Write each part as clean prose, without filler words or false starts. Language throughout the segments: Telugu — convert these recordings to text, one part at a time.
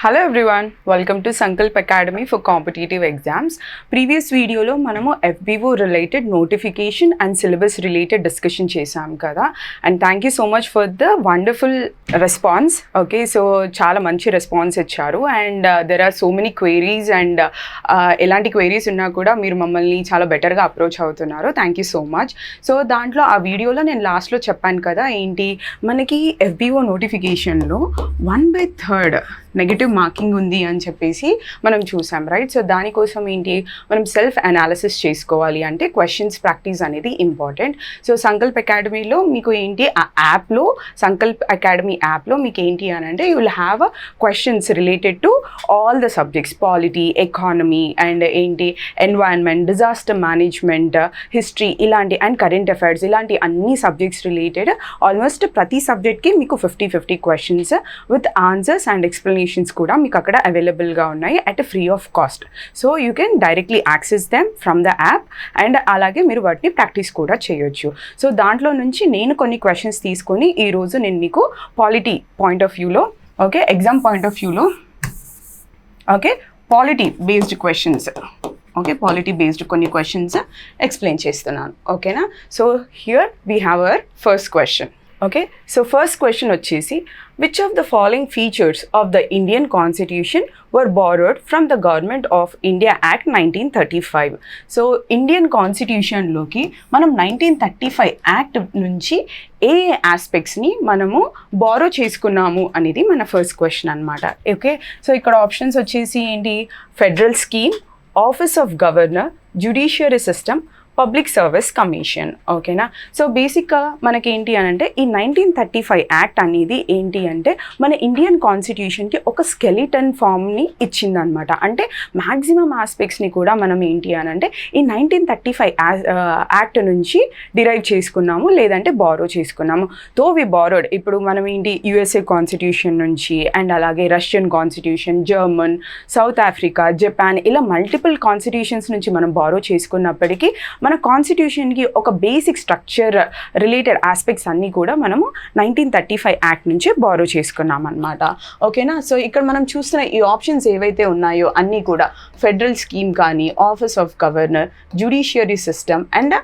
Hello everyone, welcome to Sankalp Academy for Competitive Exams. Previous video lo manamu FBO related notification and syllabus related discussion chesam kada, and thank you so much for the wonderful response. Okay, so chaala manchi response icharu and there are so many queries and elanti queries unna kuda meer mammalni chaala better ga approach avutunnaru. Thank you so much. So dantlo aa video lo nenu last lo cheppanu kada enti manaki FBO notification lo 1/3 negative marking ఉంది అని చెప్పేసి మనం చూసాం, రైట్? సో దానికోసం ఏంటి, మనం సెల్ఫ్ అనాలిసిస్ చేసుకోవాలి అంటే క్వశ్చన్స్ ప్రాక్టీస్ అనేది ఇంపార్టెంట్. సో సంకల్ప్ అకాడమీలో మీకు ఏంటి, ఆ యాప్లో సంకల్ప్ అకాడమీ యాప్లో మీకు ఏంటి అని అంటే you will have questions related to all the subjects, polity, economy and ఏంటి ఎన్వైరన్మెంట్, డిజాస్టర్ మేనేజ్మెంట్, హిస్టరీ ఇలాంటి అండ్ కరెంట్ అఫైర్స్ ఇలాంటి అన్ని సబ్జెక్ట్స్ రిలేటెడ్ ఆల్మోస్ట్ ప్రతి సబ్జెక్ట్కి మీకు 50 questions with answers and explanations కూడా మీకు అక్కడ అవైలబుల్గా ఉన్నాయి at free of cost. So you can directly access them from the app and అలాగే మీరు వాటిని ప్రాక్టీస్ కూడా చేయొచ్చు. సో దాంట్లో నుంచి నేను కొన్ని క్వశ్చన్స్ తీసుకొని ఈరోజు నేను మీకు పాలిటీ పాయింట్ ఆఫ్ వ్యూలో, ఓకే, ఎగ్జామ్ పాయింట్ ఆఫ్ వ్యూలో, okay, polity based questions, okay, polity based కొన్ని క్వశ్చన్స్ ఎక్స్ప్లెయిన్ చేస్తున్నాను, ఓకేనా? So here we have our first question. Okay, so first question వచ్చేసి which of the following features of the Indian Constitution were borrowed from the Government of India Act 1935? So Indian కాన్స్టిట్యూషన్లోకి మనం 1935 యాక్ట్ నుంచి ఏ ఆస్పెక్ట్స్ని మనము బారో చేసుకున్నాము అనేది మన ఫస్ట్ క్వశ్చన్ అనమాట. ఓకే, సో ఇక్కడ ఆప్షన్స్ వచ్చేసి ఏంటి, federal scheme, office of governor, judiciary system, public service commission. ఓకేనా? సో బేసిక్గా మనకేంటి అని అంటే ఈ 1935 యాక్ట్ అనేది ఏంటి అంటే మన ఇండియన్ కాన్స్టిట్యూషన్కి ఒక స్కెలిటన్ ఫామ్ని ఇచ్చిందనమాట. అంటే మ్యాక్సిమం ఆస్పెక్ట్స్ని కూడా మనం ఏంటి అని అంటే ఈ 1935 యాక్ట్ నుంచి డిరైవ్ చేసుకున్నాము, లేదంటే బారో చేసుకున్నాము. తో వి బారోడ్, ఇప్పుడు మనం ఏంటి యుఎస్ఏ కాన్స్టిట్యూషన్ నుంచి అండ్ అలాగే Russian constitution, German, south Africa, Japan ఇలా మల్టిపుల్ కాన్స్టిట్యూషన్స్ నుంచి మనం బారో చేసుకున్నప్పటికీ మన కాన్స్టిట్యూషన్కి ఒక బేసిక్ స్ట్రక్చర్ రిలేటెడ్ ఆస్పెక్ట్స్ అన్నీ కూడా మనము 1935 యాక్ట్ నుంచి బారో చేసుకున్నాం అనమాట. ఓకేనా? సో ఇక్కడ మనం చూస్తున్న ఈ ఆప్షన్స్ ఏవైతే ఉన్నాయో అన్నీ కూడా ఫెడరల్ స్కీమ్ కానీ, office of governor, judiciary system and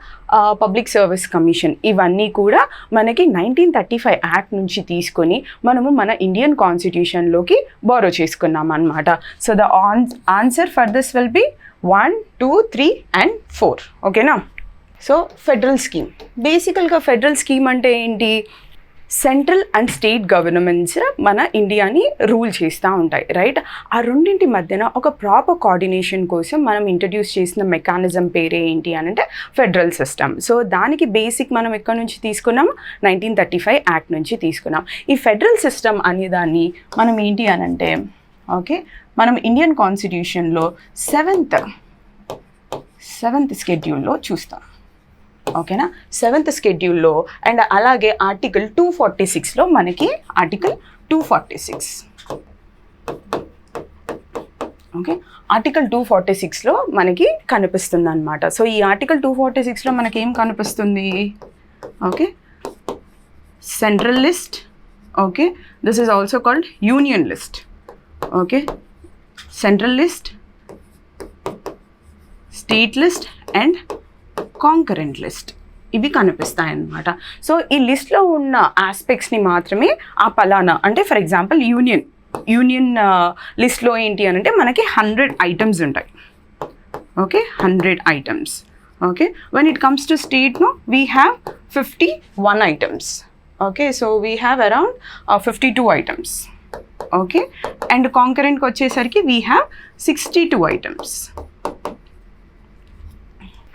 public service commission ఇవన్నీ కూడా మనకి 1935 యాక్ట్ నుంచి తీసుకొని మనము మన ఇండియన్ కాన్స్టిట్యూషన్లోకి బారో చేసుకున్నాం అనమాట. So the answer for this will be 1, 2, 3 and 4. ఓకేనా? సో ఫెడరల్ స్కీమ్, బేసికల్గా ఫెడరల్ స్కీమ్ అంటే ఏంటి, సెంట్రల్ అండ్ స్టేట్ గవర్నమెంట్స్ మన ఇండియాని రూల్ చేస్తూ ఉంటాయి, రైట్? ఆ రెండింటి మధ్యన ఒక ప్రాపర్ కోఆర్డినేషన్ కోసం మనం ఇంట్రడ్యూస్ చేసిన మెకానిజం పేరే ఏంటి అని అంటే ఫెడరల్ సిస్టమ్. సో దానికి బేసిక్ మనం ఎక్కడి నుంచి తీసుకున్నాం, 1935 యాక్ట్ నుంచి తీసుకున్నాం. ఈ ఫెడరల్ సిస్టమ్ అనే దాన్ని మనం ఏంటి అని అంటే, ఓకే, మనం ఇండియన్ కాన్స్టిట్యూషన్లో సెవెంత్ స్కెడ్యూల్లో చూస్తాం, ఓకేనా? 7th స్కెడ్యూల్లో అండ్ అలాగే ఆర్టికల్ 246లో మనకి ఆర్టికల్ 246, ఓకే, ఆర్టికల్ 246లో మనకి కనిపిస్తుంది అనమాట. సో ఈ ఆర్టికల్ 246లో మనకి ఏం కనిపిస్తుంది, okay, central list, okay, this is also called union list, okay, central list, state list and concurrent list ఇవి కనిపిస్తాయి అన్నమాట. సో ఈ లిస్ట్లో ఉన్న ఆస్పెక్ట్స్ని మాత్రమే ఆ పలానా అంటే ఫర్ ఎగ్జాంపుల్ యూనియన్ లిస్ట్లో ఏంటి అని అంటే మనకి 100 ఐటమ్స్ ఉంటాయి, okay, 100 items. Okay, when it comes to state no we have 51 items, okay, so we have around 52 items, okay, and కాంకరెంట్కి వచ్చేసరికి వీ హ్యావ్ 62 ఐటమ్స్.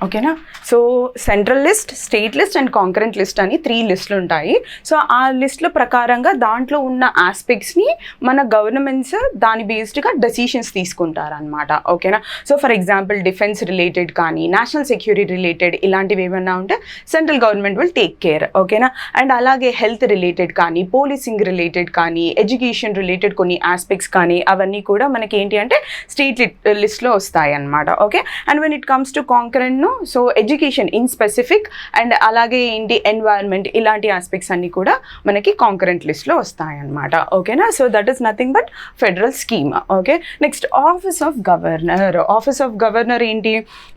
ఓకేనా? So central list, state list and concurrent list అని 3 లిస్టులు ఉంటాయి. సో ఆ లిస్టుల ప్రకారంగా దాంట్లో ఉన్న ఆస్పెక్ట్స్ని మన గవర్నమెంట్స్ దాని బేస్డ్గా డెసిషన్స్ తీసుకుంటారనమాట. ఓకేనా? So for example defence related కానీ, నేషనల్ సెక్యూరిటీ రిలేటెడ్ ఇలాంటివి ఏమైనా ఉంటే central government will take care, ఓకేనా? అండ్ అలాగే హెల్త్ రిలేటెడ్ కానీ, పోలీసింగ్ రిలేటెడ్ కానీ, ఎడ్యుకేషన్ రిలేటెడ్ కొన్ని ఆస్పెక్ట్స్ కానీ అవన్నీ కూడా మనకి ఏంటి అంటే స్టేట్ లిస్ట్లో వస్తాయి అన్నమాట. Okay, and when it comes to concurrent so education in specific and అలాగే ఏంటి ఎన్వైర్న్మెంట్ ఇలాంటి ఆస్పెక్ట్స్ అన్నీ కూడా మనకి కాంకరెంట్ లిస్ట్లో వస్తాయన్నమాట. ఓకేనా. So that is nothing but federal scheme. Okay. Next office of governor. Office of governor ఏంటి,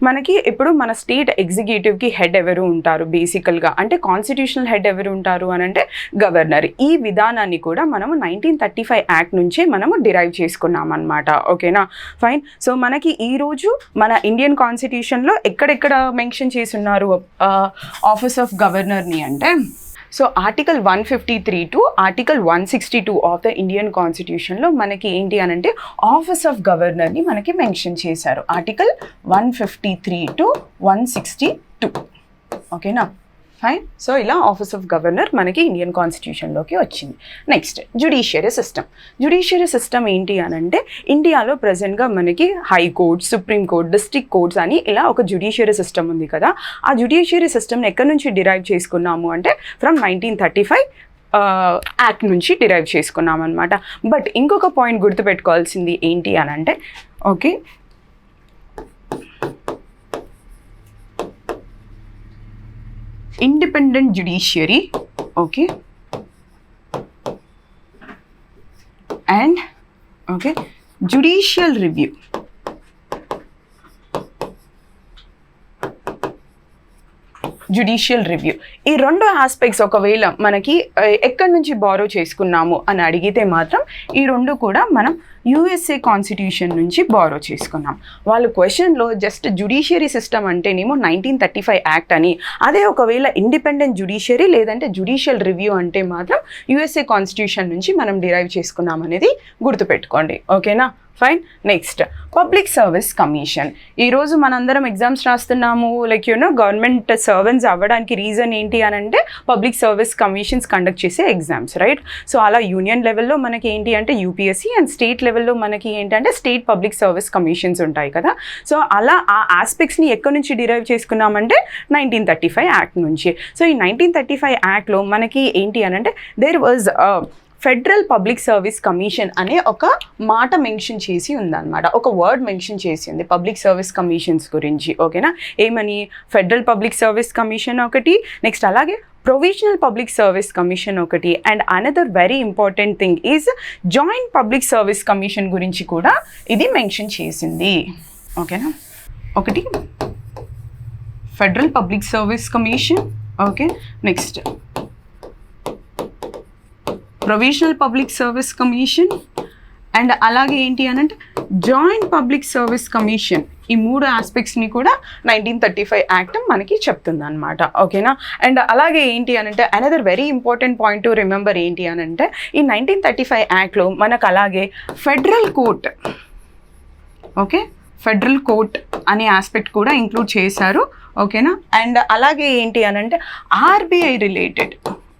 మనకి ఇప్పుడు మన స్టేట్ ఎగ్జిక్యూటివ్కి హెడ్ ఎవరు ఉంటారు బేసికల్గా, అంటే కాన్స్టిట్యూషనల్ హెడ్ ఎవరు ఉంటారు అని అంటే గవర్నర్. ఈ విధానాన్ని కూడా మనము 1935 యాక్ట్ నుంచే మనము డిరైవ్ చేసుకున్నాం అనమాట. ఓకేనా, ఫైన్. సో మనకి ఈరోజు మన ఇండియన్ కాన్స్టిట్యూషన్లో ఎక్కడెక్కడ మెన్షన్ చేసి ఉన్నారు ఆఫీస్ ఆఫ్ గవర్నర్ని అంటే, so article 153 to article 162 of the Indian కాన్స్టిట్యూషన్లో మనకి ఏంటి అని అంటే ఆఫీస్ ఆఫ్ గవర్నర్ని మనకి మెన్షన్ చేశారు. Article 153 to 162. ఓకేనా, ఫైన్. సో ఇలా ఆఫీస్ ఆఫ్ గవర్నర్ మనకి ఇండియన్ కాన్స్టిట్యూషన్లోకి వచ్చింది. Next judiciary system. Judiciary system ఏంటి అని అంటే ఇండియాలో ప్రజెంట్గా మనకి high court, supreme court, district courts అని ఇలా ఒక జ్యుడిషియరీ సిస్టమ్ ఉంది కదా. ఆ జ్యుడిషియరీ సిస్టమ్ని ఎక్కడి నుంచి డిరైవ్ చేసుకున్నాము అంటే ఫ్రమ్ 1935 యాక్ట్ నుంచి డిరైవ్ చేసుకున్నాం అనమాట. బట్ ఇంకొక పాయింట్ గుర్తుపెట్టుకోవాల్సింది ఏంటి అని అంటే, okay, independent judiciary, okay, and okay, judicial review. Judicial review. ఈ రెండు ఆస్పెక్ట్స్ ఒకవేళ మనకి ఎక్కడి నుంచి బారో చేసుకున్నాము అని అడిగితే మాత్రం ఈ రెండు కూడా మనం యూఎస్ఏ కాన్స్టిట్యూషన్ నుంచి బారో చేసుకున్నాం. వాళ్ళు క్వశ్చన్లో జస్ట్ జ్యుడిషియరీ సిస్టమ్ అంటేనేమో 1935 యాక్ట్ అని, అదే ఒకవేళ ఇండిపెండెంట్ జ్యుడిషియరీ లేదంటే జ్యుడిషియల్ రివ్యూ అంటే మాత్రం యూఎస్ఏ కాన్స్టిట్యూషన్ నుంచి మనం డిరైవ్ చేసుకున్నాం అనేది గుర్తుపెట్టుకోండి. ఓకేనా, fine. Next public service commission. ఈరోజు మనందరం ఎగ్జామ్స్ రాస్తున్నాము, లైక్ గవర్నమెంట్ సర్వెంట్స్ అవ్వడానికి రీజన్ ఏంటి అని అంటే పబ్లిక్ సర్వీస్ కమిషన్స్ కండక్ట్ చేసే ఎగ్జామ్స్, రైట్. సో అలా యూనియన్ లెవెల్లో మనకి ఏంటి అంటే యూపీఎస్సీ అండ్ స్టేట్ లెవెల్లో మనకి ఏంటంటే స్టేట్ పబ్లిక్ సర్వీస్ కమిషన్స్ ఉంటాయి కదా. సో అలా ఆ ఆస్పెక్ట్స్ని ఎక్కడి నుంచి డిరైవ్ చేసుకున్నామంటే 1935 యాక్ట్ నుంచి. సో ఈ 1935 యాక్ట్లో మనకి ఏంటి అని అంటే there was federal public service commission అనే ఒక మాట మెన్షన్ చేసి ఉందన్నమాట, ఒక వర్డ్ మెన్షన్ చేసి ఉంది పబ్లిక్ సర్వీస్ కమిషన్స్ గురించి. ఓకేనా, ఏమని ఫెడరల్ పబ్లిక్ సర్వీస్ కమిషన్ ఒకటి, నెక్స్ట్ అలాగే ప్రొవిజనల్ పబ్లిక్ సర్వీస్ కమిషన్ ఒకటి, and another very important thing is joint public service commission గురించి కూడా ఇది మెన్షన్ చేసింది. ఓకేనా, ఒకటి federal public service commission, okay, next provisional public service commission, and అలాగే ఏంటి అని అంటే జాయింట్ పబ్లిక్ సర్వీస్ కమిషన్. ఈ మూడు ఆస్పెక్ట్స్ని కూడా 1935 యాక్ట్ మనకి చెప్తుంది అనమాట. ఓకేనా, అండ్ అలాగే ఏంటి అని అంటే another very important point to remember ఏంటి అని అంటే ఈ 1935 యాక్ట్లో మనకు అలాగే federal court, okay, federal court అనే ఆస్పెక్ట్ కూడా ఇంక్లూడ్ చేశారు. ఓకేనా, అండ్ అలాగే ఏంటి అని అంటే ఆర్బీఐ రిలేటెడ్,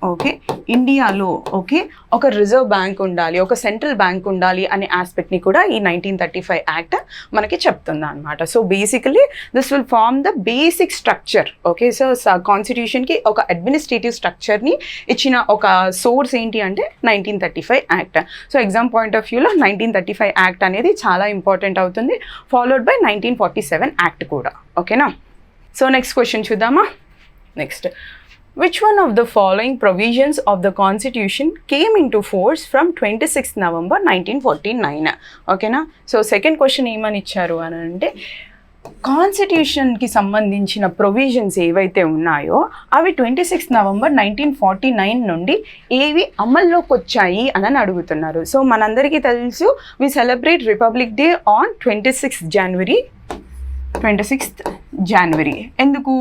ఓకే, ఇండియాలో ఓకే ఒక రిజర్వ్ బ్యాంక్ ఉండాలి, ఒక సెంట్రల్ బ్యాంక్ ఉండాలి అనే ఆస్పెక్ట్ని కూడా ఈ 1935 యాక్ట్ మనకి చెప్తుంది అనమాట. So basically this will form the basic structure. Okay, so కాన్స్టిట్యూషన్కి ఒక అడ్మినిస్ట్రేటివ్ స్ట్రక్చర్ని ఇచ్చిన ఒక సోర్స్ ఏంటి అంటే 1935 Act. So exam point of వ్యూలో 1935 యాక్ట్ అనేది చాలా ఇంపార్టెంట్ అవుతుంది, ఫాలోడ్ బై 1947 యాక్ట్ కూడా. ఓకేనా, సో నెక్స్ట్ క్వశ్చన్ చూద్దామా. Next, which one of the following provisions of the constitution came into force from 26th November 1949? ఓకేనా, సో సెకండ్ క్వశ్చన్ ఏమని ఇచ్చారు అని అంటే కాన్స్టిట్యూషన్కి సంబంధించిన ప్రొవిజన్స్ ఏవైతే ఉన్నాయో అవి 26 నవంబర్ 1949 నుండి ఏవి అమల్లోకి వచ్చాయి అని అడుగుతున్నారు. సో మనందరికీ తెలుసు we celebrate republic day on 26th January. ఎందుకు?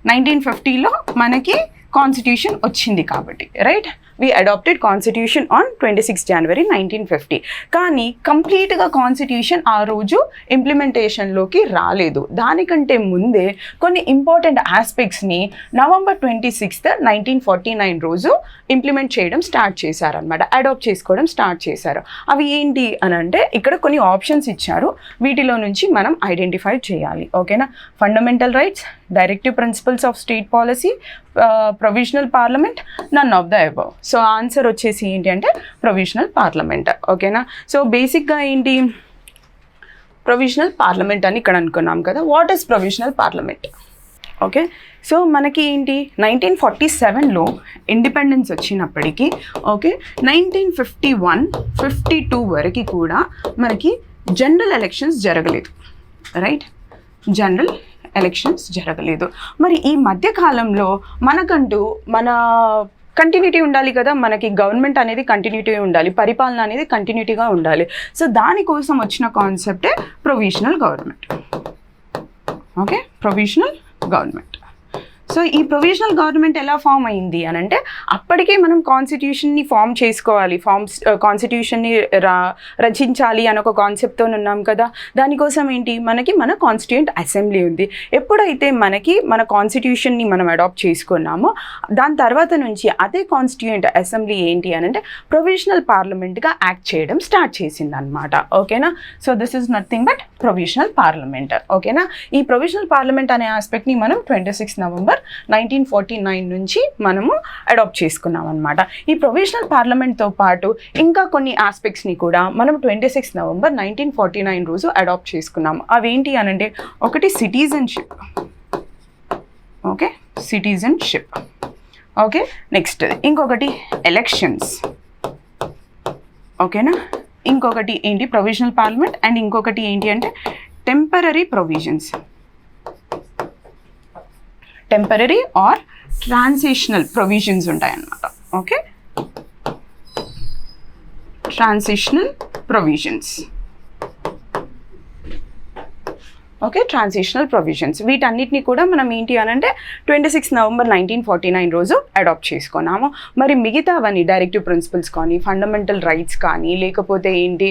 1950లో మనకి కాన్స్టిట్యూషన్ వచ్చింది కాబట్టి, right. we adopted constitution on 26 January 1950. కానీ కంప్లీట్గా కాన్స్టిట్యూషన్ ఆ రోజు ఇంప్లిమెంటేషన్లోకి రాలేదు. దానికంటే ముందే కొన్ని ఇంపార్టెంట్ ఆస్పెక్ట్స్ని నవంబర్ 26th 1949 రోజు ఇంప్లిమెంట్ చేయడం స్టార్ట్ చేశారనమాట, అడాప్ట్ చేసుకోవడం స్టార్ట్ చేశారు. అవి ఏంటి అని అంటే ఇక్కడ కొన్ని ఆప్షన్స్ ఇచ్చారు, వీటిలో నుంచి మనం ఐడెంటిఫై చేయాలి. ఓకేనా, fundamental rights, directive principles of state policy, provisional parliament, none of the above. So answer వచ్చేసి ఏంటి అంటే ప్రొవిజనల్ పార్లమెంట్. ఓకేనా, సో బేసిక్గా ఏంటి ప్రొవిజనల్ పార్లమెంట్ అని ఇక్కడ అనుకున్నాం కదా. What is provisional parliament? Okay. So మనకి ఏంటి 1947లో ఇండిపెండెన్స్ వచ్చినప్పటికీ ఓకే 1951-52 వరకు కూడా మనకి జనరల్ ఎలక్షన్స్ జరగలేదు, రైట్? జనరల్ ఎలక్షన్స్ జరగలేదు. మరి ఈ మధ్యకాలంలో మనకంటూ మన కంటిన్యూటీ ఉండాలి కదా, మనకి గవర్నమెంట్ అనేది కంటిన్యూటీ ఉండాలి, పరిపాలన అనేది కంటిన్యూటీగా ఉండాలి. సో దానికోసం వచ్చిన కాన్సెప్టే provisional government. Okay, provisional government. So ఈ ప్రొవిజనల్ గవర్నమెంట్ ఎలా ఫామ్ అయింది అని అంటే అప్పటికే మనం కాన్స్టిట్యూషన్ని ఫామ్ చేసుకోవాలి, కాన్స్టిట్యూషన్ని రచించాలి అని ఒక కాన్సెప్ట్తో ఉన్నాం కదా. దానికోసం ఏంటి, మనకి మన కాన్స్టిట్యూయెంట్ అసెంబ్లీ ఉంది. ఎప్పుడైతే మనకి మన కాన్స్టిట్యూషన్ని మనం అడాప్ట్ చేసుకున్నామో దాని తర్వాత నుంచి అదే కాన్స్టిట్యూయెంట్ అసెంబ్లీ ఏంటి అని అంటే ప్రొవిజనల్ పార్లమెంట్గా యాక్ట్ చేయడం స్టార్ట్ చేసింది అనమాట. ఓకేనా. So this is nothing but provisional parliament. ఓకేనా. ఈ ప్రొవిజనల్ పార్లమెంట్ అనే ఆస్పెక్ట్ని మనం 26 నవంబర్ 1949 నుంచి మనము అడాప్ట్ చేసుకున్నాం అనమాట. ఈ ప్రొవిజనల్ పార్లమెంట్తో పాటు ఇంకా కొన్ని ఆస్పెక్ట్స్ని కూడా మనం 26 నవంబర్ 1949 రోజు అడాప్ట్ చేసుకున్నాము. అవేంటి అనంటే ఒకటి citizenship. Okay, citizenship. Okay, next ఇంకొకటి ఎలక్షన్స్. ఓకేనా. ఇంకొకటి ఏంటి ప్రొవిజనల్ పార్లమెంట్, అండ్ ఇంకొకటి ఏంటి అంటే temporary provisions, temporary or transitional provisions ఉంటాయన్నమాట. Okay, transitional provisions. Okay, transitional provisions. వీటన్నిటిని కూడా మనం ఏంటి అని అంటే 26 నవంబర్ 1949 రోజు అడాప్ట్ చేసుకున్నాము. మరి మిగతావన్నీ డైరెక్టివ్ ప్రిన్సిపల్స్ కానీ, ఫండమెంటల్ రైట్స్ కానీ, లేకపోతే ఏంటి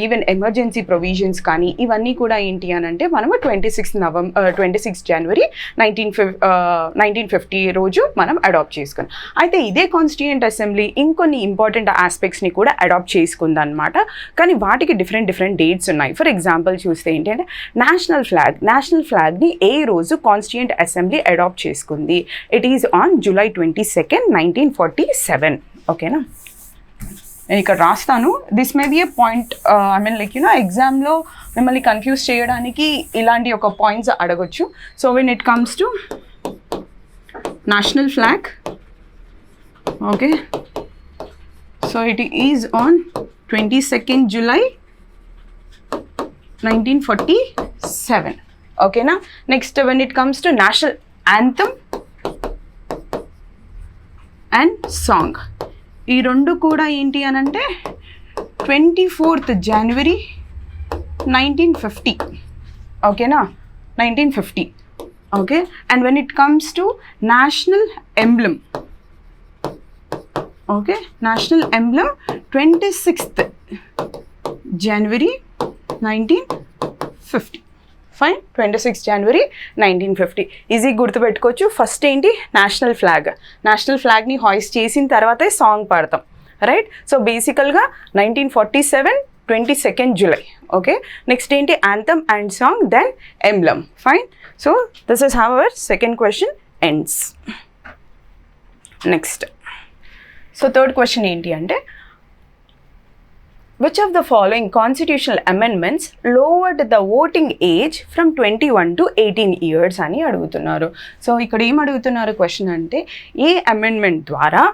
ఈవెన్ ఎమర్జెన్సీ ప్రొవిజన్స్ కానీ, ఇవన్నీ కూడా ఏంటి అని అంటే మనము 26 జనవరి 1950 రోజు మనం అడాప్ట్ చేసుకున్నాం. అయితే ఇదే కాన్స్టిట్యూయెంట్ అసెంబ్లీ ఇంకొన్ని ఇంపార్టెంట్ ఆస్పెక్ట్స్ని కూడా అడాప్ట్ చేసుకుందనమాట. కానీ వాటికి డిఫరెంట్ డేట్స్ ఉన్నాయి. ఫర్ ఎగ్జాంపుల్ చూస్తే ఏంటంటే నేషనల్ ఫ్లాగ్ని ఏ రోజు కాన్స్టిట్యూయెంట్ అసెంబ్లీ అడాప్ట్ చేసుకుంది? It is on July 22, 1947. ఓకేనా. నేను ఇక్కడ రాస్తాను. This may be A point, I mean like ఎగ్జామ్లో మిమ్మల్ని కన్ఫ్యూజ్ చేయడానికి ఇలాంటి ఒక పాయింట్స్ అడగొచ్చు. So when it comes to national flag, okay, so it is on 22 July 1947. ఓకేనా. Next when it comes to national anthem and song, ఈ రెండు కూడా ఏంటి అని అంటే 24 జనవరి 1950. ఓకేనా, 1950. Okay. And when it comes to national emblem, okay, national emblem 26 జనవరి 1950. ఫైన్, 26 జనవరి 1950 ఈజీ గుర్తుపెట్టుకోవచ్చు. ఫస్ట్ ఏంటి, నేషనల్ ఫ్లాగ్ని హాయిస్ట్ చేసిన తర్వాతే సాంగ్ పాడతాం, రైట్? సో బేసికల్గా 1947 22 జూలై. ఓకే. నెక్స్ట్ ఏంటి, anthem and song, then emblem. Fine. So this is how our second question ends. Next, so third question ఏంటి అంటే which of the following constitutional amendments lowered the voting age from 21 to 18 years అని అడుగుతున్నారు. సో ఇక్కడ ఏం అడుగుతున్నారు క్వశ్చన్ అంటే ఏ అమెండ్మెంట్ ద్వారా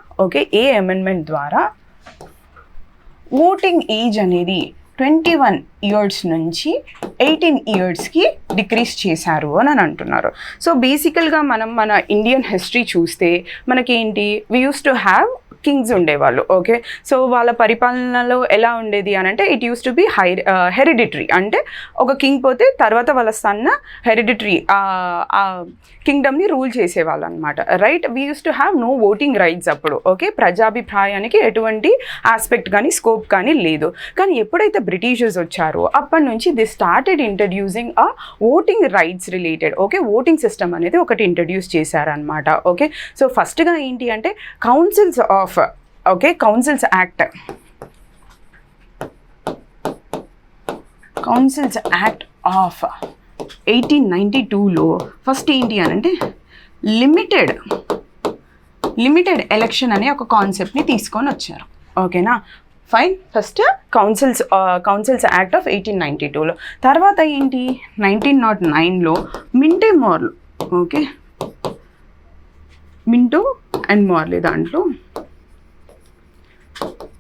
ఓటింగ్ ఏజ్ అనేది 21 ఇయర్స్ నుంచి 18 ఇయర్స్కి డిక్రీజ్ చేశారు అని అంటున్నారు. సో బేసికల్గా మనం మన ఇండియన్ హిస్టరీ చూస్తే మనకేంటి, we use to have Kings ఉండేవాళ్ళు. ఓకే. సో వాళ్ళ పరిపాలనలో ఎలా ఉండేది అని అంటే it use to be hereditary, అంటే ఒక కింగ్ పోతే తర్వాత వాళ్ళ సన్న హెరిడిటరీ కింగ్డమ్ని రూల్ చేసేవాళ్ళు అనమాట, right? We use to have no voting rights అప్పుడు. ఓకే. ప్రజాభిప్రాయానికి ఎటువంటి ఆస్పెక్ట్ కానీ స్కోప్ కానీ లేదు. కానీ ఎప్పుడైతే బ్రిటిషర్స్ వచ్చారో అప్పటి నుంచి దే స్టార్టెడ్ ఇంట్రడ్యూసింగ్ ఆ voting rights related, okay, voting system అనేది ఒకటి ఇంట్రడ్యూస్ చేశారనమాట. ఓకే. సో ఫస్ట్గా ఏంటి అంటే కౌన్సిల్స్ ఆఫ్ కౌన్సిల్స్ యాక్ట్ 1892లో ఫస్ట్ ఏంటి అని అంటే లిమిటెడ్ ఎలక్షన్ అనే ఒక కాన్సెప్ట్ని తీసుకొని వచ్చారు. ఓకేనా. Fine. First councils act of 1892లో. తర్వాత ఏంటి 1909లో Minto Morley, okay, Minto and Morley దాంట్లో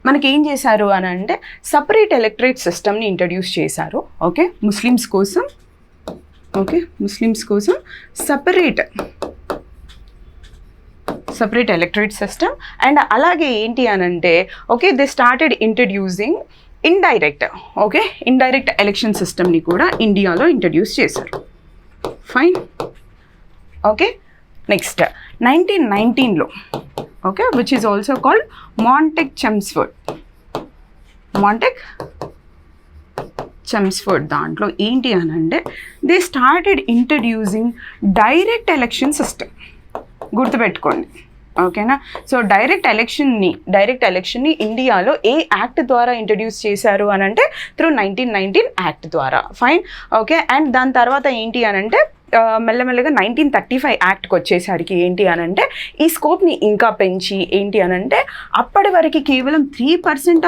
మనకి ఏం చేశారు అని అంటే సపరేట్ ఎలక్టరేట్ సిస్టమ్ని ఇంట్రడ్యూస్ చేశారు. ఓకే, ముస్లిమ్స్ కోసం సపరేట్ ఎలక్టరేట్ సిస్టమ్. అండ్ అలాగే ఏంటి అని అంటే okay they started introducing indirect election సిస్టమ్ని కూడా ఇండియాలో ఇంట్రడ్యూస్ చేశారు. ఫైన్. ఓకే, నెక్స్ట్ 1919లో okay which is also called Montagu Chelmsford దాంట్లో ఏంటి అని అంటే they started introducing direct election system. గుర్తుపెట్టుకోండి, ఓకేనా. సో డైరెక్ట్ ఎలక్షన్ని ఇండియాలో ఏ యాక్ట్ ద్వారా ఇంట్రడ్యూస్ చేశారు అని అంటే త్రూ 1919 యాక్ట్ ద్వారా. ఫైన్. ఓకే, అండ్ దాని తర్వాత ఏంటి అని అంటే మెల్లమెల్లగా 1935 యాక్ట్కి వచ్చేసరికి ఏంటి అని అంటే ఈ స్కోప్ని ఇంకా పెంచి ఏంటి అని అంటే అప్పటి వరకు కేవలం 3%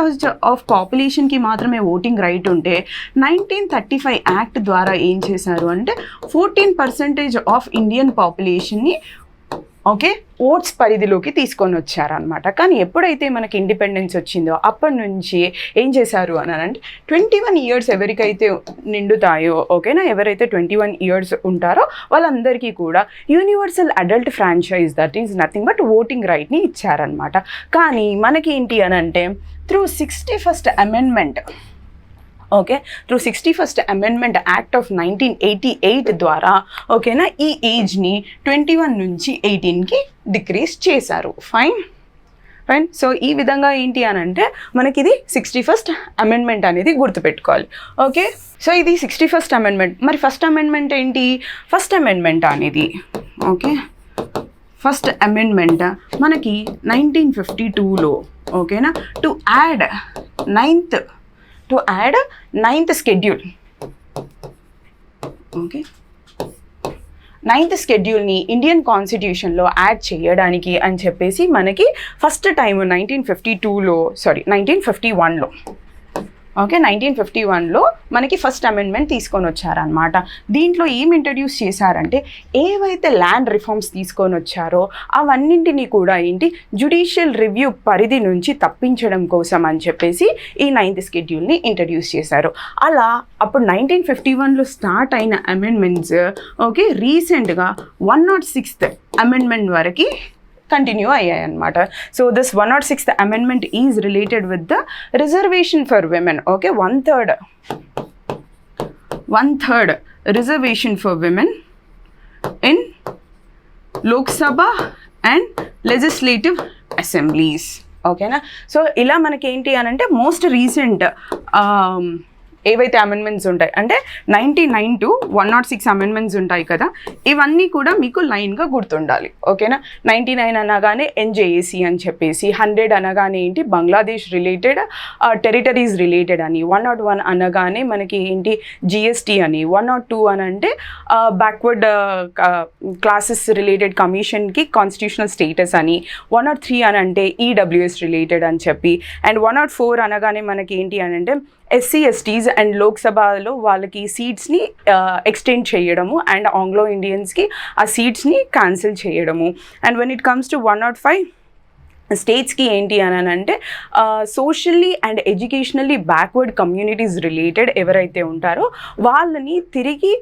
ఆఫ్ పాపులేషన్కి మాత్రమే ఓటింగ్ రైట్ ఉంటే 1935 యాక్ట్ ద్వారా ఏం చేశారు అంటే 14% ఆఫ్ ఇండియన్ పాపులేషన్ని ఓకే ఓట్స్ పరిధిలోకి తీసుకొని వచ్చారనమాట. కానీ ఎప్పుడైతే మనకి ఇండిపెండెన్స్ వచ్చిందో అప్పటి నుంచి ఏం చేశారు అని అంటే 21 ఇయర్స్ ఎవరికైతే నిండుతాయో ఓకేనా, ఎవరైతే 21 ఇయర్స్ ఉంటారో వాళ్ళందరికీ కూడా universal adult franchise that is nothing but voting రైట్ని ఇచ్చారనమాట. కానీ మనకి ఏంటి అని అంటే through 61st amendment through 61st amendment act of 1988 ద్వారా ఓకేనా ఈ ఏజ్ని 21 నుంచి 18కి డిక్రీజ్ చేశారు. ఫైన్. సో ఈ విధంగా ఏంటి అని అంటే మనకి ఇది 61st అమెండ్మెంట్ అనేది గుర్తుపెట్టుకోవాలి. ఓకే, సో ఇది 61st అమెండ్మెంట్. మరి ఫస్ట్ అమెండ్మెంట్ ఏంటి? ఫస్ట్ అమెండ్మెంట్ అనేది ఫస్ట్ అమెండ్మెంట్ మనకి 1952లో ఓకేనా to add ninth schedule. Okay, 9th schedule-ని ఇండియన్ కాన్స్టిట్యూషన్లో యాడ్ చేయడానికి అని చెప్పేసి మనకి ఫస్ట్ టైం 1951లో ఓకే 1951లో మనకి ఫస్ట్ అమెండ్మెంట్ తీసుకొని వచ్చారనమాట. దీంట్లో ఏం ఇంట్రడ్యూస్ చేశారంటే ఏవైతే ల్యాండ్ రిఫార్మ్స్ తీసుకొని వచ్చారో అవన్నింటినీ కూడా జ్యుడిషియల్ రివ్యూ పరిధి నుంచి తప్పించడం కోసం అని చెప్పేసి ఈ 9th schedule-ని ఇంట్రడ్యూస్ చేశారు. అలా అప్పుడు 1951లో స్టార్ట్ అయిన అమెండ్మెంట్స్ ఓకే రీసెంట్గా 106th అమెండ్మెంట్ వరకు కంటిన్యూ అయ్యాయి అనమాట. So this 106th amendment is related with the reservation for women. Okay, 1/3 reservation for women in Lok Sabha and legislative assemblies. ఓకేనా. సో ఇలా మనకి ఏంటి అని అంటే మోస్ట్ రీసెంట్ ఏవైతే అమెండ్మెంట్స్ ఉంటాయి అంటే 99 to 106 అమెండ్మెంట్స్ ఉంటాయి కదా, ఇవన్నీ కూడా మీకు లైన్గా గుర్తుండాలి. ఓకేనా. 99 అనగానే ఎన్జేఏసీ అని చెప్పేసి, 100 అనగానే బంగ్లాదేశ్ రిలేటెడ్ టెరిటరీస్ రిలేటెడ్ అని, 101 అనగానే మనకి జిఎస్టీ అని, 102 అని అంటే బ్యాక్వర్డ్ క్లాసెస్ రిలేటెడ్ కమిషన్కి కాన్స్టిట్యూషనల్ స్టేటస్ అని, 103 అని అంటే ఈడబ్ల్యూఎస్ రిలేటెడ్ అని చెప్పి, అండ్ 104 అనగానే మనకి ఏంటి అని అంటే ఎస్సీ ఎస్టీస్ అండ్ లోక్సభలో వాళ్ళకి సీట్స్ని ఎక్స్టెండ్ చేయడము అండ్ ఆంగ్లో ఇండియన్స్కి ఆ సీట్స్ని క్యాన్సిల్ చేయడము. And when it comes to 105 స్టేట్స్కి ఏంటి అని అంటే socially and educationally backward communities related ఎవరైతే ఉంటారో వాళ్ళని తిరిగి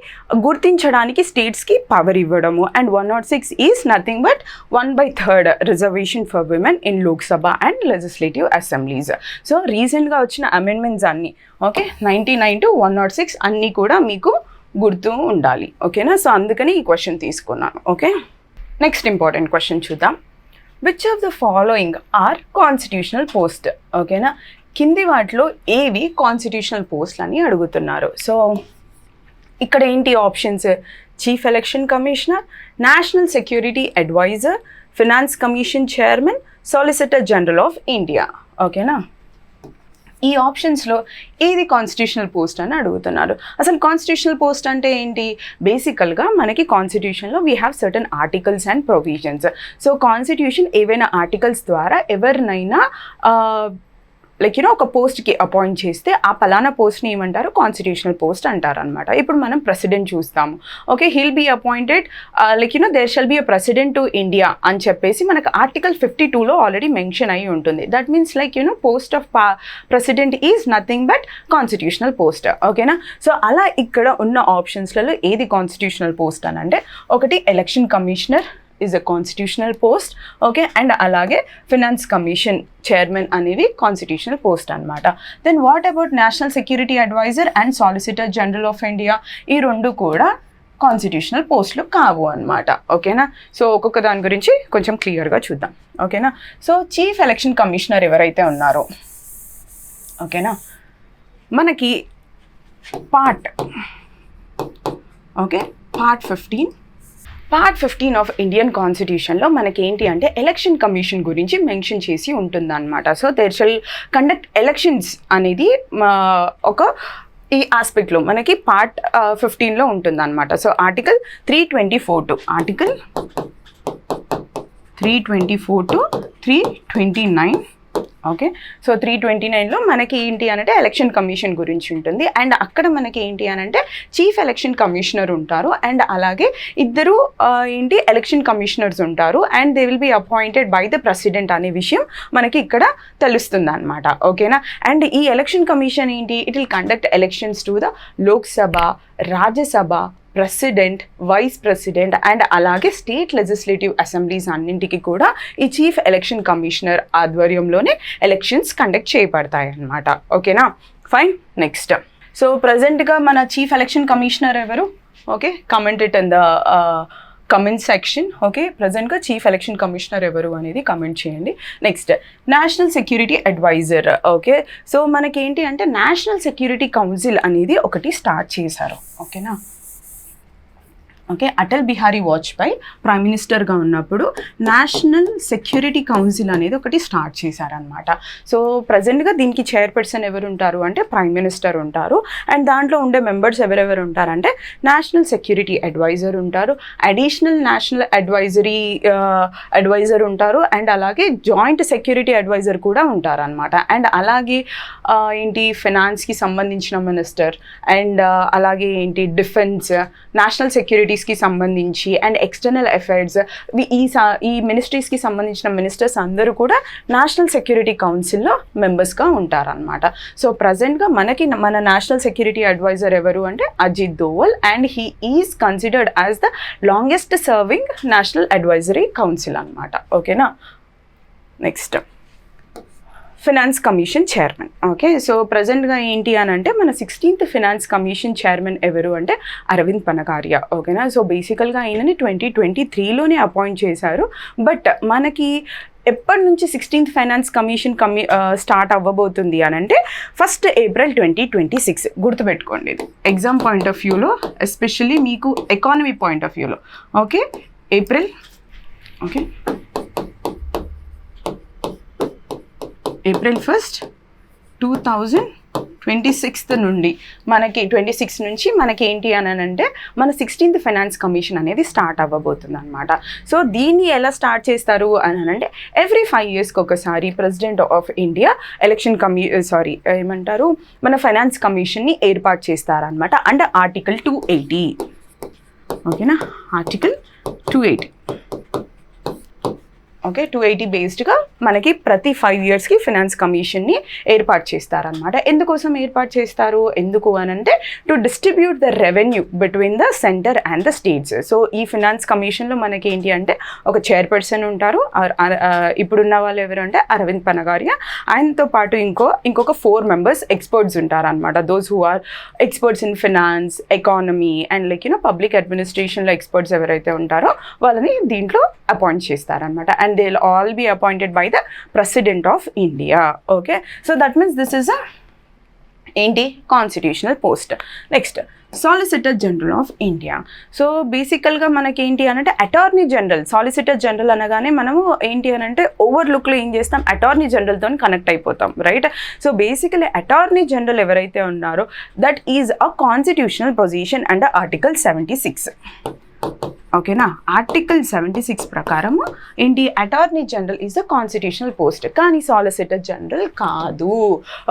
గుర్తించడానికి స్టేట్స్కి పవర్ ఇవ్వడము. And 106 is nothing but 1/3 reservation for women in Lok Sabha and legislative assemblies. So రీసెంట్గా వచ్చిన అమెండ్మెంట్స్ అన్నీ ఓకే 99 to 106 అన్నీ కూడా మీకు గుర్తు ఉండాలి. ఓకేనా. సో అందుకని ఈ క్వశ్చన్ తీసుకున్నాను. ఓకే, నెక్స్ట్ ఇంపార్టెంట్ క్వశ్చన్ చూద్దాం. Which of the following are constitutional post? ఓకేనా, కింది వాటిలో ఏవి కాన్స్టిట్యూషనల్ పోస్ట్లు అని అడుగుతున్నారు. సో ఇక్కడ ఏంటి options? Chief election commissioner, national security adviser, finance commission chairman, solicitor general of India. ఓకేనా, ఈ ఆప్షన్స్లో ఏది కాన్స్టిట్యూషనల్ పోస్ట్ అని అడుగుతున్నారు. అసలు కాన్స్టిట్యూషనల్ పోస్ట్ అంటే ఏంటి? బేసికల్గా మనకి కాన్స్టిట్యూషన్లో we have certain articles and provisions. So constitution ఏవైనా ఆర్టికల్స్ ద్వారా ఎవరినైనా లైక్ ఒక పోస్ట్కి అపాయింట్ చేస్తే ఆ పలానా పోస్ట్ని ఏమంటారు, కాన్స్టిట్యూషనల్ పోస్ట్ అంటారు అనమాట. ఇప్పుడు మనం ప్రెసిడెంట్ చూస్తాము. Okay, he'll be appointed like there shall be a president to India అని చెప్పేసి మనకు ఆర్టికల్ 52లో ఆల్రెడీ మెన్షన్ అయి ఉంటుంది. That means like post of president is nothing but constitutional post. ఓకేనా. సో అలా ఇక్కడ ఉన్న ఆప్షన్స్లలో ఏది కాన్స్టిట్యూషనల్ పోస్ట్ అని అంటే, ఒకటి election commissioner is a constitutional post. Okay, and alage finance commission chairman అనేవి constitutional post అన్నమాట. Then what about national security advisor and solicitor general of India? ఈ రెండు కూడా కాన్స్టిట్యూషనల్ పోస్టులు కావు అనమాట. ఓకేనా. సో ఒక్కొక్క దాని గురించి కొంచెం క్లియర్గా చూద్దాం. ఓకేనా. సో చీఫ్ ఎలక్షన్ కమిషనర్ ఎవరైతే ఉన్నారో, ఓకేనా, మనకి పార్ట్ 15 ఆఫ్ ఇండియన్ కాన్స్టిట్యూషన్లో మనకి ఏంటి అంటే ఎలక్షన్ కమిషన్ గురించి మెన్షన్ చేసి ఉంటుందన్నమాట. So there shall conduct elections అనేది ఒక ఈ ఆస్పెక్ట్లో మనకి పార్ట్ 15లో ఉంటుందన్నమాట. So article 324 to 329. Okay. So 329లో మనకి ఏంటి అనంటే ఎలక్షన్ కమిషన్ గురించి ఉంటుంది. అండ్ అక్కడ మనకి ఏంటి అనంటే చీఫ్ ఎలక్షన్ కమిషనర్ ఉంటారు, అండ్ అలాగే ఇద్దరు ఎలక్షన్ కమిషనర్స్ ఉంటారు, and they will be appointed by the president అనే విషయం మనకి ఇక్కడ తెలుస్తుంది అనమాట. ఓకేనా. అండ్ ఈ ఎలక్షన్ కమిషన్ ఏంటి, it will conduct elections to the Lok Sabha, Rajya Sabha, president, vice president and అలాగే స్టేట్ లెజిస్లేటివ్ అసెంబ్లీస్ అన్నింటికి కూడా ఈ చీఫ్ ఎలక్షన్ కమిషనర్ ఆధ్వర్యంలోనే ఎలక్షన్స్ కండక్ట్ చేయబడతాయి అన్నమాట. ఓకేనా, ఫైన్. నెక్స్ట్, సో ప్రజెంట్గా మన చీఫ్ ఎలక్షన్ కమిషనర్ ఎవరు? Okay, comment it in the comment section. Okay, ప్రజెంట్గా చీఫ్ ఎలక్షన్ కమిషనర్ ఎవరు అనేది కమెంట్ చేయండి. Next, national security adviser. Okay, so మనకేంటి అంటే నేషనల్ సెక్యూరిటీ కౌన్సిల్ అనేది ఒకటి స్టార్ట్ చేశారు. ఓకేనా. ఓకే, అటల్ బిహారీ వాజ్పేయి ప్రైమ్ మినిస్టర్గా ఉన్నప్పుడు నేషనల్ సెక్యూరిటీ కౌన్సిల్ అనేది ఒకటి స్టార్ట్ చేశారనమాట. సో ప్రజెంట్గా దీనికి చైర్పర్సన్ ఎవరు ఉంటారు అంటే ప్రైమ్ మినిస్టర్ ఉంటారు, అండ్ దాంట్లో ఉండే మెంబర్స్ ఎవరెవరు ఉంటారంటే నేషనల్ సెక్యూరిటీ అడ్వైజర్ ఉంటారు, అడిషనల్ నేషనల్ అడ్వైజర్ ఉంటారు, అండ్ అలాగే జాయింట్ సెక్యూరిటీ అడ్వైజర్ కూడా ఉంటారు అనమాట. అండ్ అలాగే ఫినాన్స్కి సంబంధించిన మినిస్టర్, అండ్ అలాగే డిఫెన్స్, నేషనల్ సెక్యూరిటీస్కి సంబంధించి అండ్ ఎక్స్టర్నల్ అఫైర్స్, ఈ మినిస్ట్రీస్కి సంబంధించిన మినిస్టర్స్ అందరూ కూడా నేషనల్ సెక్యూరిటీ కౌన్సిల్లో మెంబర్స్గా ఉంటారనమాట. సో ప్రజెంట్గా మన నేషనల్ సెక్యూరిటీ అడ్వైజర్ ఎవరు అంటే Ajit Doval, and he is considered as the longest serving national advisory council అనమాట. ఓకేనా. Next, finance commission chairman. Okay, so ప్రజెంట్గా ఏంటి అని అంటే మన 16th ఫినాన్స్ కమిషన్ చైర్మన్ ఎవరు అంటే అరవింద్ పనగారియా. ఓకేనా. సో బేసికల్గా ఆయనని 2023లోనే అపాయింట్ చేశారు. బట్ మనకి ఎప్పటి నుంచి 16th ఫైనాన్స్ కమిషన్ స్టార్ట్ అవ్వబోతుంది అని అంటే 1st April 2026. గుర్తుపెట్టుకోండి, ఇది ఎగ్జామ్ పాయింట్ ఆఫ్ వ్యూలో, ఎస్పెషల్లీ మీకు ఎకానమీ పాయింట్ ఆఫ్ వ్యూలో. ఓకే, April 1st 2026 నుండి మనకి 26 నుంచి మనకి ఏంటి అని అంటే మన 16th ఫైనాన్స్ కమిషన్ అనేది స్టార్ట్ అవ్వబోతుంది అనమాట. సో దీన్ని ఎలా స్టార్ట్ చేస్తారు అని అంటే ఎవ్రీ 5 yearsకి ఒకసారి ప్రెసిడెంట్ ఆఫ్ ఇండియా మన ఫైనాన్స్ కమిషన్ని ఏర్పాటు చేస్తారనమాట. Under article 280. ఓకేనా, ఆర్టికల్ 280. ఓకే, 280 బేస్డ్గా మనకి ప్రతి 5 yearsకి ఫినాన్స్ కమిషన్ని ఏర్పాటు చేస్తారనమాట. ఎందుకోసం ఏర్పాటు చేస్తారు, ఎందుకు అని అంటే to distribute the revenue between the centre and the states. So ఈ ఫినాన్స్ కమిషన్లో మనకి ఏంటి అంటే ఒక చైర్పర్సన్ ఉంటారు, ఇప్పుడున్న వాళ్ళు ఎవరు అంటే అరవింద్ పనగారియా, ఆయనతో పాటు ఇంకొక 4 members ఎక్స్పర్ట్స్ ఉంటారనమాట. Those who are experts in finance, economy and public అడ్మినిస్ట్రేషన్లో ఎక్స్పర్ట్స్ ఎవరైతే ఉంటారో వాళ్ళని దీంట్లో అపాయింట్ చేస్తారనమాట. And they'll all be appointed by the President of India. Okay, so that means this is a constitutional post. Next, Solicitor General of India. So బేసికల్గా మనకి ఏంటి అనంటే అటార్నీ జనరల్, సాలిసిటర్ జనరల్ అనగానే మనము ఏంటి అనంటే ఓవర్లుక్లో ఏం చేస్తాం, అటార్నీ జనరల్తో కనెక్ట్ అయిపోతాం, right? So basically attorney general ఎవరైతే ఉన్నారో that is a constitutional position under article 76. ఓకేనా. ఆర్టికల్ 76 ప్రకారము ఏంటి, attorney general is the constitutional post, కానీ సాలిసిటర్ జనరల్ కాదు.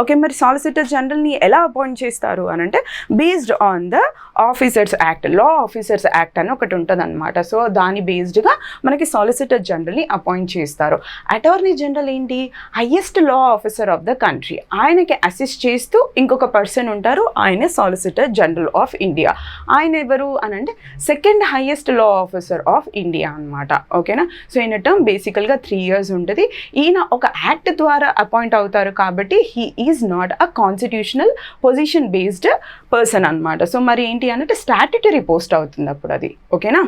ఓకే, మరి సాలిసిటర్ జనరల్ని ఎలా అపాయింట్ చేస్తారు అని అంటే based on the officers act, law officers act అని ఒకటి ఉంటుంది అనమాట. సో దాని బేస్డ్గా మనకి సాలిసిటర్ జనరల్ని అపాయింట్ చేస్తారు. అటార్నీ జనరల్ ఏంటి, highest law officer of the country, ఆయనకి అసిస్ట్ చేస్తూ ఇంకొక పర్సన్ ఉంటారు, ఆయన సాలిసిటర్ జనరల్ ఆఫ్ ఇండియా. ఆయన ఎవరు అని అంటే second highest law officer of India అనమాట. ఓకేనా. సో ఈయన టర్మ్ బేసికల్గా 3 years ఉంటుంది. ఈయన ఒక యాక్ట్ ద్వారా అపాయింట్ అవుతారు కాబట్టి he is not a constitutional position based person అనమాట. సో మరి ఏంటి అంటే స్టాట్యుటరీ పోస్ట్ అవుతుంది అప్పుడు అది. ఓకేనా,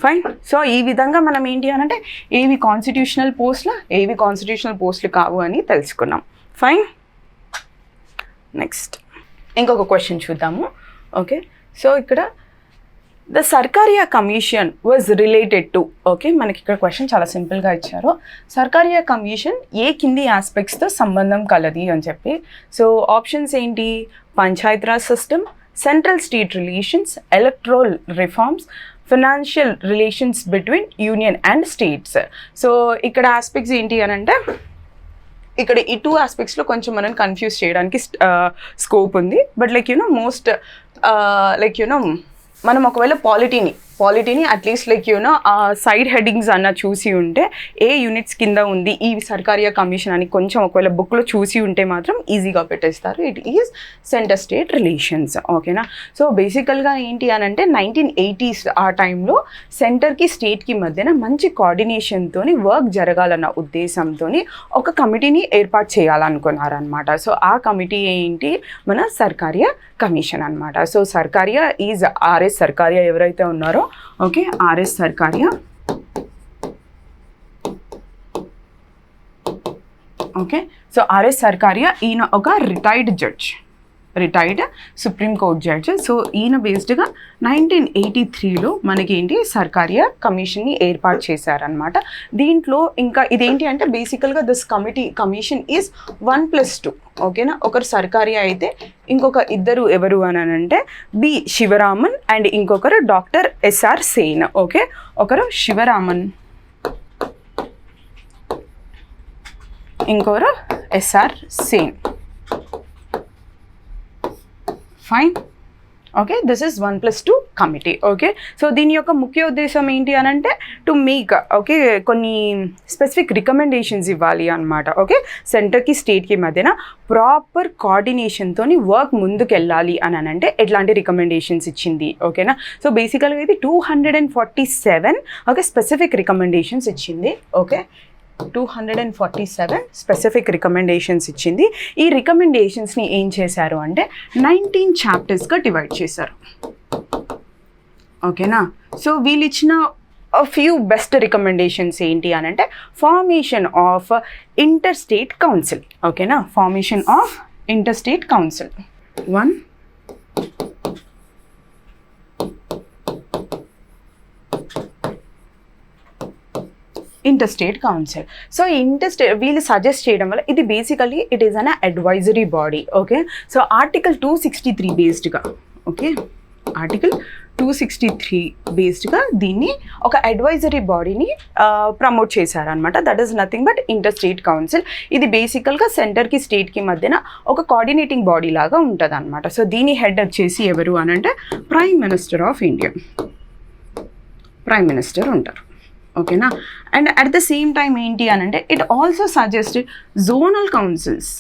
ఫైన్. సో ఈ విధంగా మనం ఏంటి అనంటే ఏవి కాన్స్టిట్యూషనల్ పోస్టులు, ఏవి కాన్స్టిట్యూషనల్ పోస్టులు కావు అని తెలుసుకున్నాం. ఫైన్. నెక్స్ట్ ఇంకొక క్వశ్చన్ చూద్దాము. ఓకే, సో ఇక్కడ the Sarkaria commission was related to, okay మనకి ఇక్కడ క్వశ్చన్ చాలా సింపుల్గా ఇచ్చారు. సర్కారియా కమిషన్ ఏ కింది ఆస్పెక్ట్స్తో సంబంధం కలది అని చెప్పి. సో ఆప్షన్స్ ఏంటి, Panchayat Raj system, central state relations, electoral reforms, financial relations between union and states. So ఇక్కడ ఆస్పెక్ట్స్ ఏంటి అని అంటే ఇక్కడ ఈ 2 ఆస్పెక్ట్స్లో కొంచెం మనం కన్ఫ్యూజ్ చేయడానికి స్కోప్ ఉంది. But like you know most like you know మనం ఒకవేళ పాలిటీని at least like you know side headings అన్న చూసి ఉంటే ఏ యూనిట్స్ కింద ఉంది ఈ సర్కారియా కమిషన్ అని కొంచెం ఒకవేళ బుక్లో చూసి ఉంటే మాత్రం ఈజీగా పెట్టేస్తారు. It is centre state relations. ఓకేనా. సో బేసికల్గా ఏంటి అని అంటే 1980s ఆ టైంలో సెంటర్కి స్టేట్కి మధ్యన మంచి కోఆర్డినేషన్తో వర్క్ జరగాలన్న ఉద్దేశంతో ఒక కమిటీని ఏర్పాటు చేయాలనుకున్నారనమాట. సో ఆ కమిటీ ఏంటి, మన సర్కారియా కమిషన్ అనమాట. So Sarkaria is RS Sarkaria ఎవరైతే ఉన్నారో, okay RS Sarkaria, okay. So RS Sarkaria ఈయన ఒక retired supreme court judge. So ఈయన బేస్డ్గా 1983లో మనకేంటి సర్కారియా కమిషన్ని ఏర్పాటు చేశారనమాట. దీంట్లో ఇంకా ఇదేంటి అంటే బేసికల్గా దిస్ కమిషన్ ఈజ్ 1+2. ఓకేనా, ఒకరు సర్కారియా అయితే ఇంకొక ఇద్దరు ఎవరు అని అంటే బి శివరామన్ అండ్ ఇంకొకరు డాక్టర్ ఎస్ఆర్ సేన్. ఓకే, ఒకరు శివరామన్, ఇంకొకరు SR Sen. Fine. Okay, this is 1+2 committee. Okay, so దీని యొక్క ముఖ్య ఉద్దేశం ఏంటి అని అంటే టు మేక్ ఓకే కొన్ని స్పెసిఫిక్ రికమెండేషన్స్ ఇవ్వాలి అనమాట. ఓకే, సెంటర్కి స్టేట్కి మధ్యన ప్రాపర్ కోఆర్డినేషన్తో వర్క్ ముందుకు వెళ్ళాలి అని అంటే ఎట్లాంటి రికమెండేషన్స్ ఇచ్చింది. ఓకేనా. సో బేసికల్గా ఇది 247 ఓకే స్పెసిఫిక్ రికమెండేషన్స్ ఇచ్చింది. ఓకే, 247 స్పెసిఫిక్ రికమెండేషన్స్ ఇచ్చింది. ఈ రికమెండేషన్స్ని ఏం చేశారు అంటే 19 చాప్టర్స్గా డివైడ్ చేశారు. ఓకేనా. సో వీళ్ళు ఇచ్చిన ఫ్యూ బెస్ట్ రికమెండేషన్స్ ఏంటి అని అంటే formation of inter state council. ఓకేనా, formation of inter state council. 1, interstate council. So వీళ్ళు సజెస్ట్ చేయడం వల్ల ఇది basically it is an advisory body. Okay, so article 263 బేస్డ్గా, ఓకే ఆర్టికల్ 263 బేస్డ్గా దీన్ని ఒక అడ్వైజరీ బాడీని ప్రమోట్ చేశారనమాట. That is nothing but inter state council. ఇది బేసికల్గా సెంటర్కి స్టేట్కి మధ్యన ఒక కోఆర్డినేటింగ్ బాడీ లాగా ఉంటుంది అనమాట. సో దీని హెడ్ వచ్చేసి ఎవరు అని అంటే prime minister of India, prime minister ఉంటారు. ఓకేనా. And at the same time ఏంటి అని అంటే it also suggest zonal councils.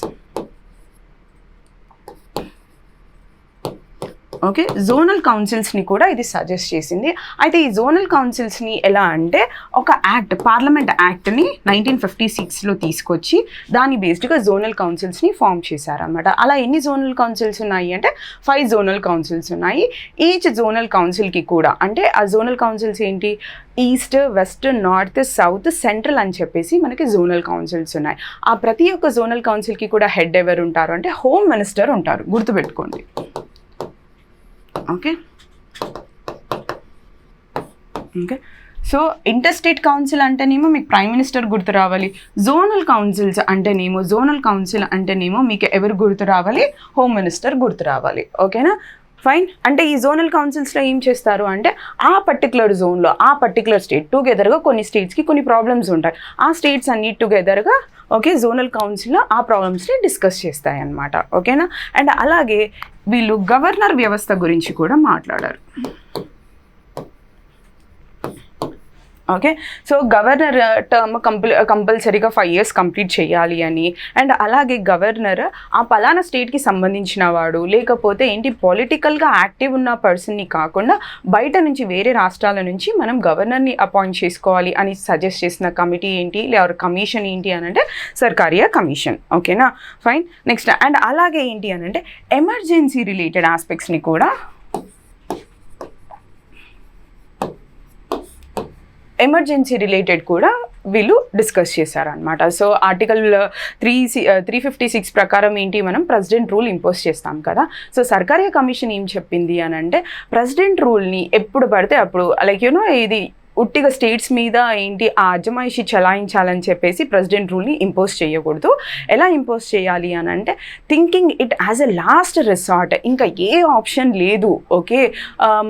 Okay, zonal కౌన్సిల్స్ని కూడా ఇది సజెస్ట్ చేసింది. అయితే ఈ జోనల్ కౌన్సిల్స్ని ఎలా అంటే ఒక యాక్ట్, పార్లమెంట్ యాక్ట్ని 1956లో తీసుకొచ్చి దాని బేస్డ్గా జోనల్ కౌన్సిల్స్ని ఫామ్ చేశారనమాట. అలా ఎన్ని జోనల్ కౌన్సిల్స్ ఉన్నాయి అంటే 5 జోనల్ కౌన్సిల్స్ ఉన్నాయి. ఈచ్ జోనల్ కౌన్సిల్కి కూడా అంటే ఆ జోనల్ కౌన్సిల్స్ ఏంటి, east, west, north, south, central అని చెప్పేసి మనకి జోనల్ కౌన్సిల్స్ ఉన్నాయి. ఆ ప్రతి ఒక్క జోనల్ కౌన్సిల్కి కూడా హెడ్ ఎవరు ఉంటారు అంటే హోమ్ మినిస్టర్ ఉంటారు, గుర్తుపెట్టుకోండి. Okay, okay. So inter state council అంటేనేమో మీకు ప్రైమ్ మినిస్టర్ గుర్తు రావాలి. జోనల్ కౌన్సిల్ అంటేనేమో మీకు ఎవరు గుర్తు రావాలి, హోమ్ మినిస్టర్ గుర్తు రావాలి. ఓకేనా. ఫైన్. అంటే ఈ జోనల్ కౌన్సిల్స్లో ఏం చేస్తారు అంటే ఆ పర్టికులర్ జోన్లో ఆ పర్టికులర్ స్టేట్ టుగెదర్గా కొన్ని స్టేట్స్కి కొన్ని ప్రాబ్లమ్స్ ఉంటాయి, ఆ స్టేట్స్ అన్ని టుగెదర్గా ఓకే జోనల్ కౌన్సిల్లో ఆ ప్రాబ్లమ్స్ని డిస్కస్ చేస్తాయి అన్నమాట. ఓకేనా. అండ్ అలాగే వీళ్ళు గవర్నర్ వ్యవస్థ గురించి కూడా మాట్లాడారు. ఓకే. సో గవర్నర్ టర్మ్ కంపల్సరీగా 5 years కంప్లీట్ చేయాలి అని, అండ్ అలాగే గవర్నర్ ఆ పలానా స్టేట్కి సంబంధించిన వాడు లేకపోతే ఏంటి పొలిటికల్గా యాక్టివ్ ఉన్న పర్సన్ని కాకుండా బయట నుంచి వేరే రాష్ట్రాల నుంచి మనం గవర్నర్ని అపాయింట్ చేసుకోవాలి అని సజెస్ట్ చేసిన కమిటీ ఏంటి లేదా కమిషన్ ఏంటి అని అంటే సర్కారియా కమిషన్. ఓకేనా. ఫైన్. నెక్స్ట్ అండ్ అలాగే ఏంటి అని అంటే ఎమర్జెన్సీ రిలేటెడ్ ఆస్పెక్ట్స్ని కూడా ఎమర్జెన్సీ రిలేటెడ్ కూడా వీళ్ళు డిస్కస్ చేశారనమాట. సో ఆర్టికల్ 356 ప్రకారం ఏంటి మనం ప్రెసిడెంట్ రూల్ ఇంపోజ్ చేస్తాం కదా. సో సర్కారియా కమిషన్ ఏం చెప్పింది అని అంటే ప్రెసిడెంట్ రూల్ని ఎప్పుడు పడితే అప్పుడు లైక్ ఇది ఉట్టిగా స్టేట్స్ మీద ఏంటి ఆ అజమాయిషి చలాయించాలని చెప్పేసి ప్రెసిడెంట్ రూల్ని ఇంపోజ్ చేయకూడదు. ఎలా ఇంపోజ్ చేయాలి అని అంటే thinking it as a last resort, ఇంకా ఏ ఆప్షన్ లేదు ఓకే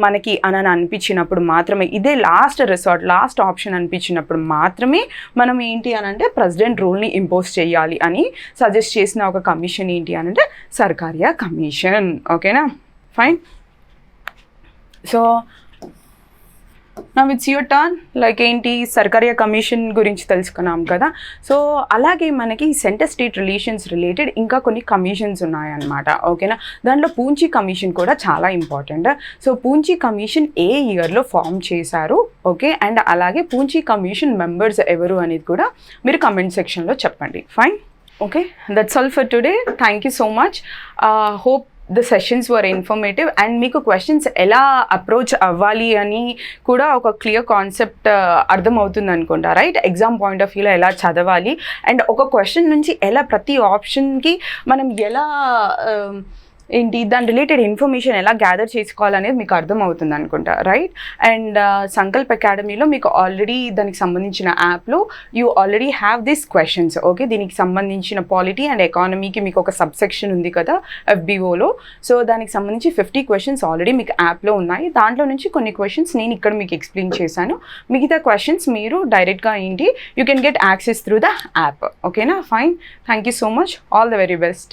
మనకి అని అనిపించినప్పుడు మాత్రమే, ఇదే లాస్ట్ రిసార్ట్ లాస్ట్ ఆప్షన్ అనిపించినప్పుడు మాత్రమే మనం ఏంటి అని అంటే ప్రెసిడెంట్ రూల్ని ఇంపోజ్ చేయాలి అని సజెస్ట్ చేసిన ఒక కమిషన్ ఏంటి అని అంటే సర్కారియా కమిషన్. ఓకేనా. Fine. So now it's your turn. Like ఏంటి సర్కారియా కమిషన్ గురించి తెలుసుకున్నాం కదా. సో అలాగే మనకి సెంటర్ స్టేట్ రిలేషన్స్ రిలేటెడ్ ఇంకా కొన్ని కమిషన్స్ ఉన్నాయన్నమాట. ఓకేనా. దాంట్లో పూంచి కమిషన్ కూడా చాలా ఇంపార్టెంట్. సో పూంచి కమిషన్ ఏ ఇయర్లో ఫామ్ చేశారు ఓకే, అండ్ అలాగే పూంచి కమిషన్ మెంబర్స్ ఎవరు అనేది కూడా మీరు కమెంట్ సెక్షన్లో చెప్పండి. Fine. Okay, that's all for today. Thank you so much. Hope the sessions were informative and మీకు క్వశ్చన్స్ ఎలా అప్రోచ్ అవ్వాలి అని కూడా ఒక క్లియర్ కాన్సెప్ట్ అర్థమవుతుంది అనుకుంటా, రైట్. ఎగ్జామ్ పాయింట్ ఆఫ్ వ్యూలో ఎలా చదవాలి అండ్ ఒక క్వశ్చన్ నుంచి ఎలా ప్రతి ఆప్షన్కి మనం ఎలా ఏంటి దాని రిలేటెడ్ ఇన్ఫర్మేషన్ ఎలా గ్యాదర్ చేసుకోవాలనేది మీకు అర్థమవుతుంది అనుకుంటా, రైట్. అండ్ సంకల్ప్ అకాడమీలో మీకు ఆల్రెడీ దానికి సంబంధించిన యాప్లో you already have this questions okay. దీనికి సంబంధించిన పాలిటీ అండ్ ఎకానమీకి మీకు ఒక సబ్సెక్షన్ ఉంది కదా FBOలో. సో దానికి సంబంధించి 50 questions ఆల్రెడీ మీకు యాప్లో ఉన్నాయి. దాంట్లో నుంచి కొన్ని క్వశ్చన్స్ నేను ఇక్కడ మీకు ఎక్స్ప్లెయిన్ చేశాను. మిగతా క్వశ్చన్స్ మీరు డైరెక్ట్గా ఏంటి you can get access through the app. ఓకేనా. Fine. Thank you so much. All the very best.